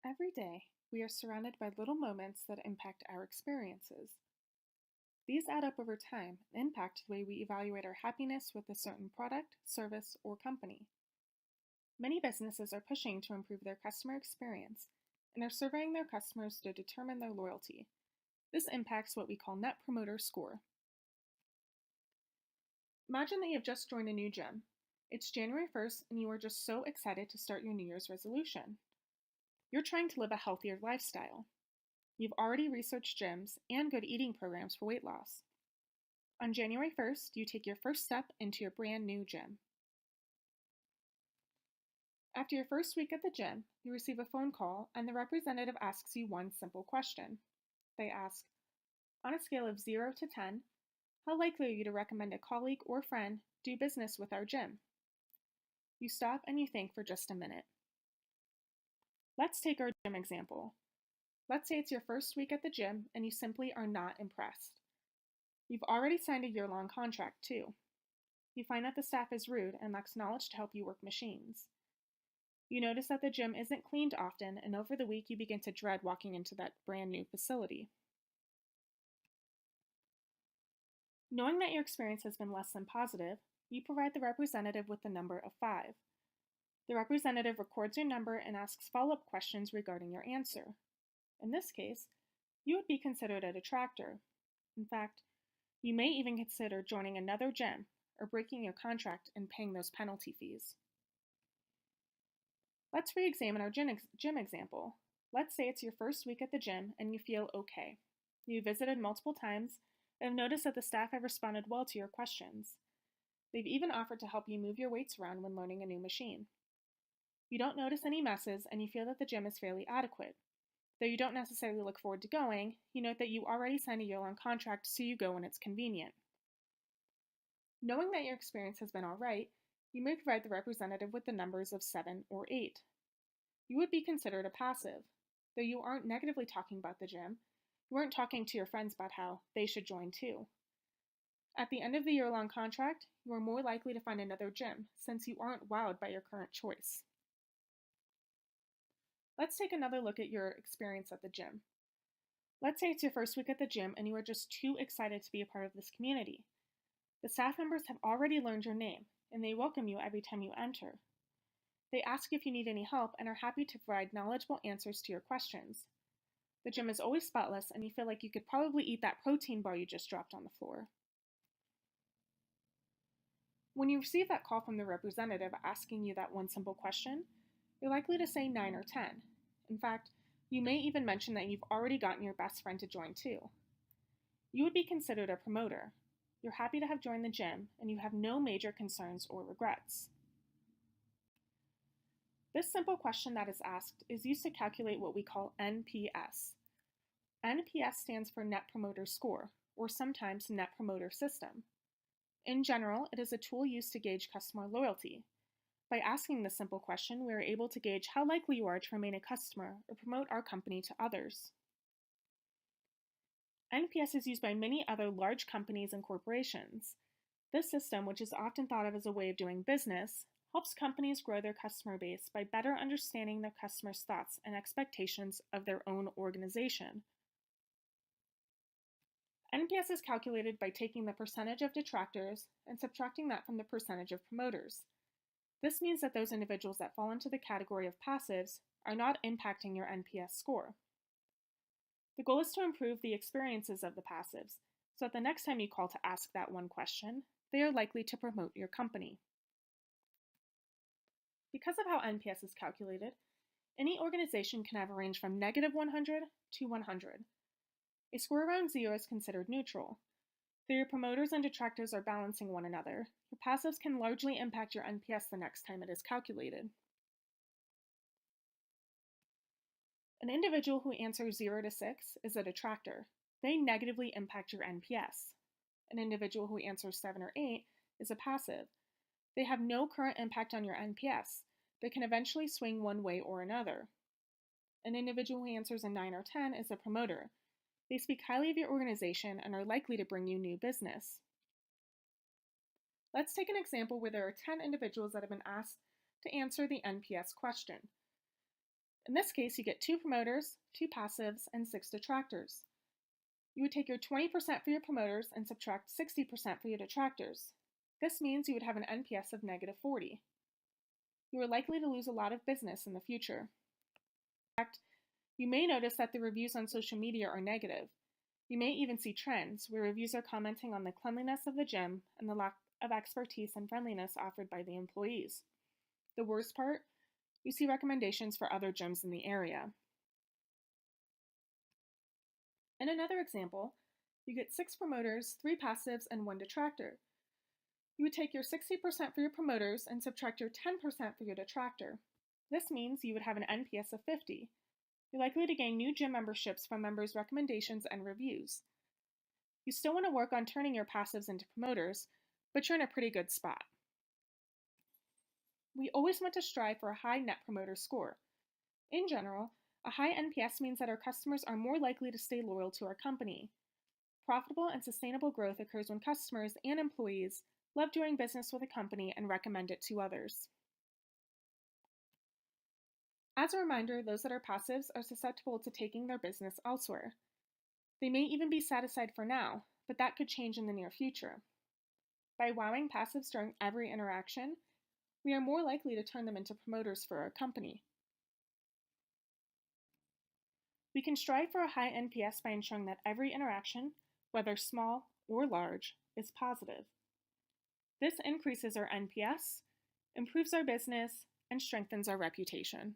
Every day, we are surrounded by little moments that impact our experiences. These add up over time and impact the way we evaluate our happiness with a certain product, service, or company. Many businesses are pushing to improve their customer experience and are surveying their customers to determine their loyalty. This impacts what we call Net Promoter Score. Imagine that you have just joined a new gym. It's January 1st and you are just so excited to start your New Year's resolution. You're trying to live a healthier lifestyle. You've already researched gyms and good eating programs for weight loss. On January 1st, you take your first step into your brand new gym. After your first week at the gym, you receive a phone call and the representative asks you one simple question. They ask, on a scale of 0 to 10, how likely are you to recommend a colleague or friend do business with our gym? You stop and you think for just a minute. Let's take our gym example. Let's say it's your first week at the gym and you simply are not impressed. You've already signed a year-long contract too. You find that the staff is rude and lacks knowledge to help you work machines. You notice that the gym isn't cleaned often, and over the week you begin to dread walking into that brand new facility. Knowing that your experience has been less than positive, you provide the representative with the number of 5. The representative records your number and asks follow-up questions regarding your answer. In this case, you would be considered a detractor. In fact, you may even consider joining another gym or breaking your contract and paying those penalty fees. Let's re-examine our gym example. Let's say it's your first week at the gym and you feel okay. You visited multiple times and have noticed that the staff have responded well to your questions. They've even offered to help you move your weights around when learning a new machine. You don't notice any messes and you feel that the gym is fairly adequate. Though you don't necessarily look forward to going, you note that you already signed a year-long contract, so you go when it's convenient. Knowing that your experience has been alright, you may provide the representative with the numbers of 7 or 8. You would be considered a passive. Though you aren't negatively talking about the gym, you aren't talking to your friends about how they should join too. At the end of the year-long contract, you are more likely to find another gym, since you aren't wowed by your current choice. Let's take another look at your experience at the gym. Let's say it's your first week at the gym and you are just too excited to be a part of this community. The staff members have already learned your name, and they welcome you every time you enter. They ask if you need any help and are happy to provide knowledgeable answers to your questions. The gym is always spotless and you feel like you could probably eat that protein bar you just dropped on the floor. When you receive that call from the representative asking you that one simple question, you're likely to say 9 or 10. In fact, you may even mention that you've already gotten your best friend to join too. You would be considered a promoter. You're happy to have joined the gym and you have no major concerns or regrets. This simple question that is asked is used to calculate what we call NPS. NPS stands for Net Promoter Score, or sometimes Net Promoter System. In general, it is a tool used to gauge customer loyalty. By asking this simple question, we are able to gauge how likely you are to remain a customer or promote our company to others. NPS is used by many other large companies and corporations. This system, which is often thought of as a way of doing business, helps companies grow their customer base by better understanding their customers' thoughts and expectations of their own organization. NPS is calculated by taking the percentage of detractors and subtracting that from the percentage of promoters. This means that those individuals that fall into the category of passives are not impacting your NPS score. The goal is to improve the experiences of the passives, so that the next time you call to ask that one question, they are likely to promote your company. Because of how NPS is calculated, any organization can have a range from -100 to 100. A score around 0 is considered neutral. Though your promoters and detractors are balancing one another, your passives can largely impact your NPS the next time it is calculated. An individual who answers 0 to 6 is a detractor. They negatively impact your NPS. An individual who answers 7 or 8 is a passive. They have no current impact on your NPS, but can eventually swing one way or another. An individual who answers a 9 or 10 is a promoter. They speak highly of your organization and are likely to bring you new business. Let's take an example where there are 10 individuals that have been asked to answer the NPS question. In this case, you get 2 promoters, 2 passives, and 6 detractors. You would take your 20% for your promoters and subtract 60% for your detractors. This means you would have an NPS of negative 40. You are likely to lose a lot of business in the future. In fact, you may notice that the reviews on social media are negative. You may even see trends where reviews are commenting on the cleanliness of the gym and the lack of expertise and friendliness offered by the employees. The worst part, you see recommendations for other gyms in the area. In another example, you get 6 promoters, 3 passives, and 1 detractor. You would take your 60% for your promoters and subtract your 10% for your detractor. This means you would have an NPS of 50. You're likely to gain new gym memberships from members' recommendations and reviews. You still want to work on turning your passives into promoters, but you're in a pretty good spot. We always want to strive for a high Net Promoter Score. In general, a high NPS means that our customers are more likely to stay loyal to our company. Profitable and sustainable growth occurs when customers and employees love doing business with a company and recommend it to others. As a reminder, those that are passives are susceptible to taking their business elsewhere. They may even be satisfied for now, but that could change in the near future. By wowing passives during every interaction, we are more likely to turn them into promoters for our company. We can strive for a high NPS by ensuring that every interaction, whether small or large, is positive. This increases our NPS, improves our business, and strengthens our reputation.